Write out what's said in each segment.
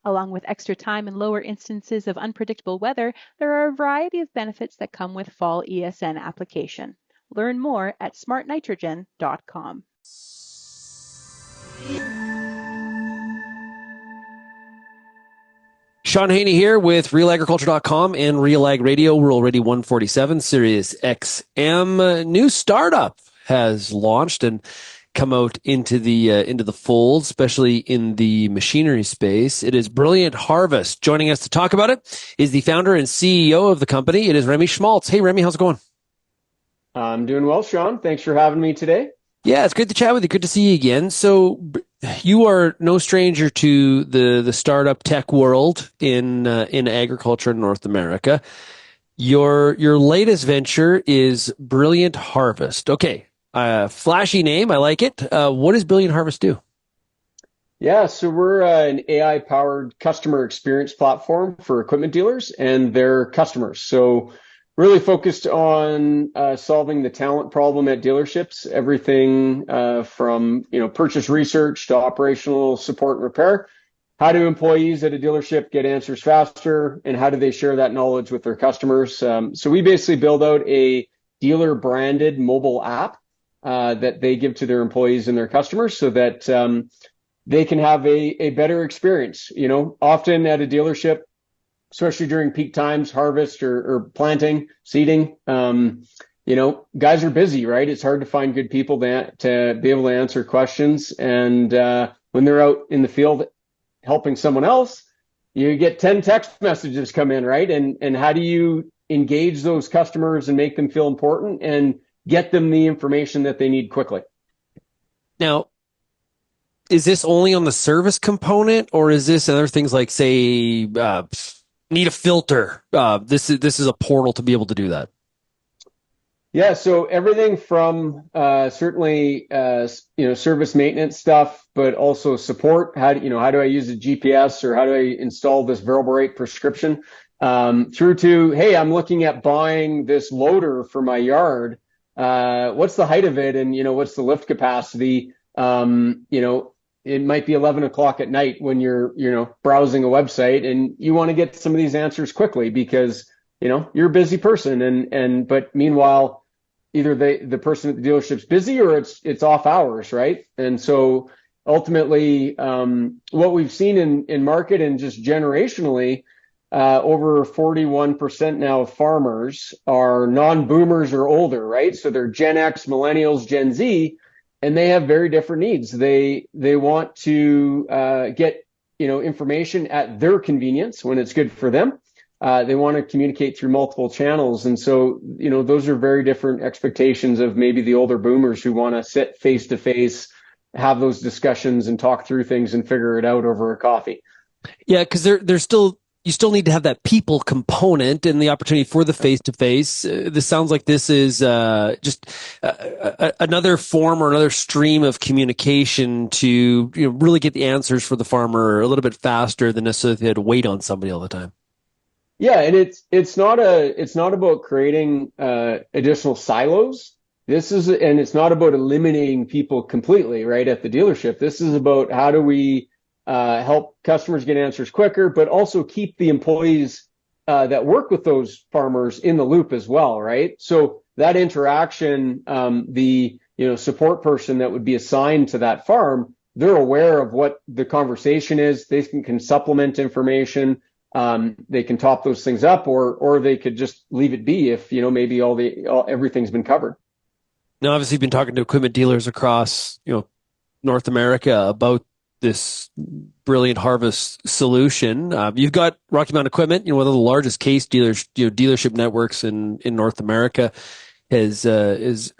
Along with extra time and lower instances of unpredictable weather, there are a variety of benefits that come with fall ESN application. Learn more at smartnitrogen.com. Sean Haney here with RealAgriculture.com and Real Ag Radio, Rural Radio 147, Sirius XM. New startup has launched and come out into the fold, especially in the machinery space. It is Brilliant Harvest. Joining us to talk about it is the founder and CEO of the company. It is Remi Schmaltz. Hey, Remi, how's it going? I'm doing well, Sean. Thanks for having me today. Yeah, it's great to chat with you. Good to see you again. So you are no stranger to the startup tech world in agriculture in North America. Your latest venture is Brilliant Harvest. Okay, flashy name. I like it. What does Brilliant Harvest do? Yeah, so we're an AI-powered customer experience platform for equipment dealers and their customers. So really focused on solving the talent problem at dealerships, everything from purchase research to operational support and repair. How do employees at a dealership get answers faster, and how do they share that knowledge with their customers? So we basically build out a dealer-branded mobile app that they give to their employees and their customers so that they can have a better experience. Often at a dealership, especially during peak times, harvest or planting, seeding, guys are busy, right? It's hard to find good people to be able to answer questions. And when they're out in the field helping someone else, you get 10 text messages come in, right? And how do you engage those customers and make them feel important and get them the information that they need quickly? Now, is this only on the service component, or is this other things like, say, need a filter? This is a portal to be able to do that. Yeah, so everything from certainly service maintenance stuff, but also support. How do I use a GPS, or how do I install this variable rate prescription? Through to, hey, I'm looking at buying this loader for my yard. What's the height of it, and what's the lift capacity? It might be 11 o'clock at night when you're browsing a website, and you want to get some of these answers quickly because you're a busy person, but meanwhile, either the person at the dealership's busy or it's off hours, right? And so ultimately, what we've seen in market and just generationally, over 41% now of farmers are non-boomers or older, right? So they're Gen X, millennials, Gen Z, and they have very different needs. They want to get information at their convenience when it's good for them. They want to communicate through multiple channels. And so, those are very different expectations of maybe the older boomers who want to sit face to face, have those discussions and talk through things and figure it out over a coffee. Yeah, because you still need to have that people component and the opportunity for the face to face. This sounds like this is just another form or another stream of communication to really get the answers for the farmer a little bit faster than necessarily they had to wait on somebody all the time. Yeah, and it's not about creating additional silos. And it's not about eliminating people completely, right, at the dealership. This is about how do we help customers get answers quicker, but also keep the employees that work with those farmers in the loop as well, right? So that interaction, the support person that would be assigned to that farm, they're aware of what the conversation is. They can supplement information. They can top those things up, or they could just leave it be if maybe everything's been covered. Now, obviously, you've been talking to equipment dealers across North America about this Brilliant Harvest solution. You've got Rocky Mountain Equipment, one of the largest case dealers, dealership networks in North America, is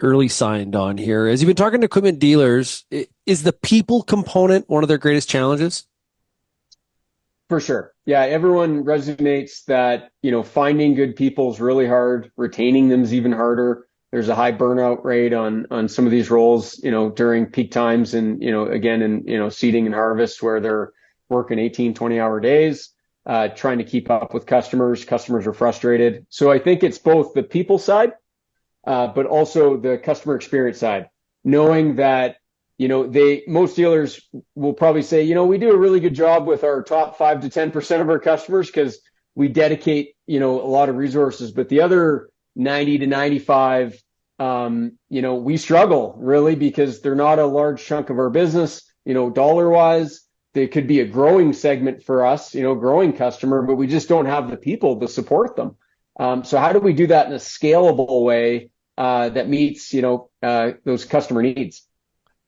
early signed on here. As you've been talking to equipment dealers, is the people component one of their greatest challenges? For sure. Yeah, everyone resonates that, finding good people is really hard. Retaining them is even harder. There's a high burnout rate on some of these roles, during peak times and, again, in, seeding and harvest where they're working 18, 20-hour days, trying to keep up with customers. Customers are frustrated. So I think it's both the people side, but also the customer experience side, knowing that, most dealers will probably say, we do a really good job with our top 5 to 10% of our customers because we dedicate, a lot of resources, but the other 90 to 95, we struggle really because they're not a large chunk of our business, dollar wise. They could be a growing segment for us, growing customer, but we just don't have the people to support them. So how do we do that in a scalable way that meets, those customer needs?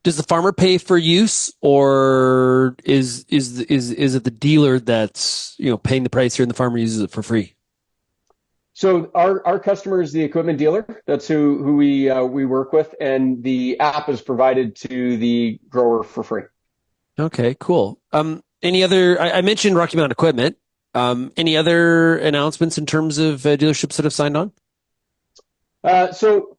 Does the farmer pay for use, or is it the dealer that's paying the price here and the farmer uses it for free? So our customer is the equipment dealer. That's who we work with, and the app is provided to the grower for free. Okay, cool. Any other? I mentioned Rocky Mountain Equipment. Any other announcements in terms of dealerships that have signed on? So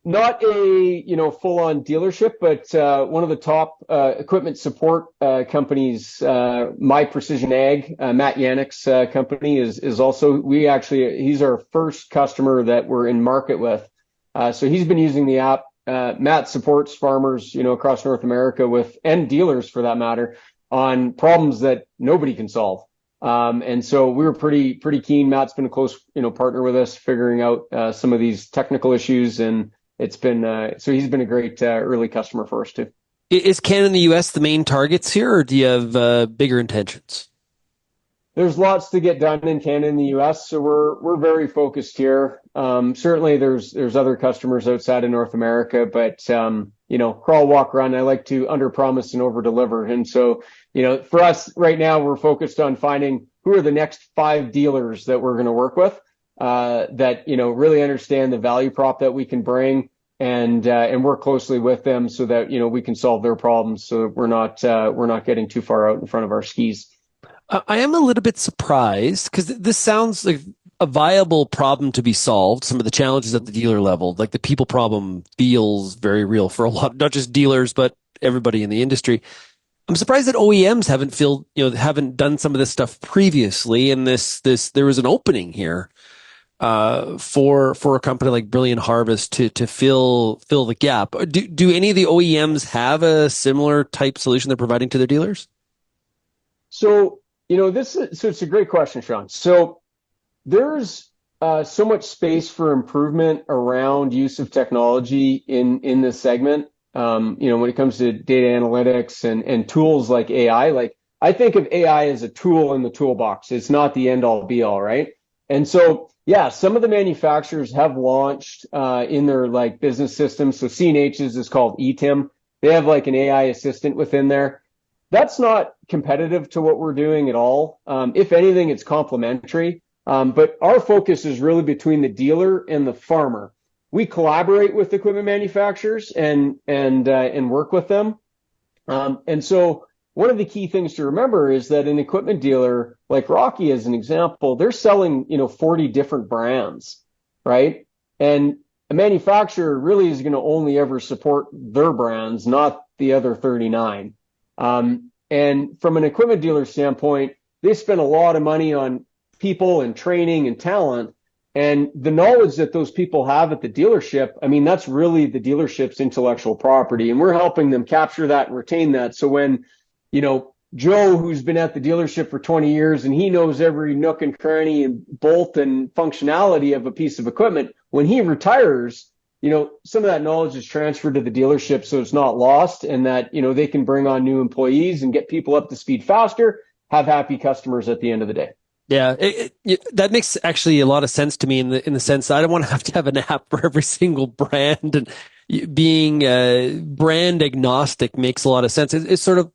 not a full-on dealership, but one of the top equipment support companies, My Precision Ag, Matt Yannick's company is also. He's our first customer that we're in market with. So he's been using the app. Matt supports farmers, across North America and dealers for that matter, on problems that nobody can solve. And so we were pretty keen. Matt's been a close, partner with us, figuring out some of these technical issues, and it's been so he's been a great early customer for us too. Is Canada and the U.S. the main targets here, or do you have bigger intentions? There's lots to get done in Canada and the U.S., so we're very focused here. Certainly, there's other customers outside of North America, but crawl, walk, run. I like to underpromise and overdeliver, and so for us right now, we're focused on finding who are the next 5 dealers that we're going to work with that really understand the value prop that we can bring and work closely with them so that we can solve their problems, so that we're not getting too far out in front of our skis. I am a little bit surprised because this sounds like a viable problem to be solved. Some of the challenges at the dealer level, like the people problem, feels very real for a lot, not just dealers, but everybody in the industry. I'm surprised that OEMs haven't done some of this stuff previously. And there was an opening here for a company like Brilliant Harvest to fill the gap. Do any of the OEMs have a similar type solution they're providing to their dealers? So it's a great question, Sean. So there's so much space for improvement around use of technology in this segment. When it comes to data analytics and tools like AI, like I think of AI as a tool in the toolbox. It's not the end all be all, right? And so, yeah, some of the manufacturers have launched in their like business systems. So CNH's is called eTIM. They have like an AI assistant within there. That's not competitive to what we're doing at all. If anything, it's complementary. But our focus is really between the dealer and the farmer. We collaborate with equipment manufacturers and work with them. And so one of the key things to remember is that an equipment dealer like Rocky, as an example, they're selling 40 different brands, right? And a manufacturer really is going to only ever support their brands, not the other 39. And from an equipment dealer standpoint, they spend a lot of money on people and training and talent. And the knowledge that those people have at the dealership, I mean, that's really the dealership's intellectual property. And we're helping them capture that and retain that. So when, Joe, who's been at the dealership for 20 years and he knows every nook and cranny and bolt and functionality of a piece of equipment, when he retires, some of that knowledge is transferred to the dealership, so it's not lost, and that, they can bring on new employees and get people up to speed faster, have happy customers at the end of the day. Yeah, that makes actually a lot of sense to me in the sense that I don't want to have an app for every single brand, and being brand agnostic makes a lot of sense. It's sort of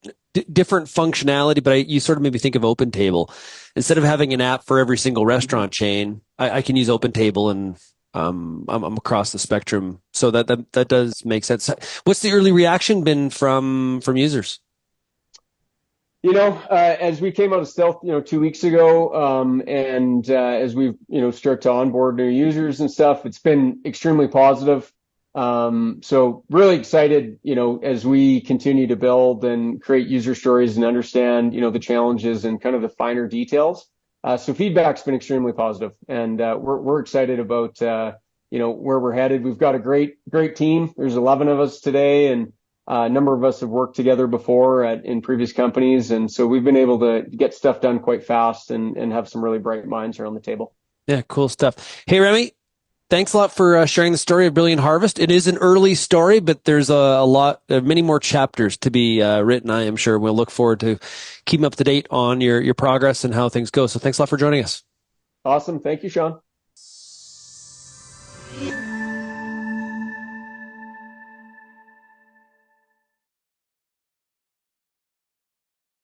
different functionality, but you sort of made me think of OpenTable. Instead of having an app for every single restaurant chain, I can use OpenTable, and I'm across the spectrum, so that does make sense. What's the early reaction been from users? As we came out of stealth, 2 weeks ago, and as we've, start to onboard new users and stuff, it's been extremely positive. So really excited, as we continue to build and create user stories and understand, the challenges and kind of the finer details. So feedback's been extremely positive, and we're excited about, where we're headed. We've got a great team. There's 11 of us today, and A number of us have worked together before in previous companies, and so we've been able to get stuff done quite fast and have some really bright minds around the table. Yeah, cool stuff. Hey, Remi, thanks a lot for sharing the story of Brilliant Harvest. It is an early story, but there's a lot, many more chapters to be written, I am sure. We'll look forward to keeping up to date on your progress and how things go. So thanks a lot for joining us. Awesome. Thank you, Sean.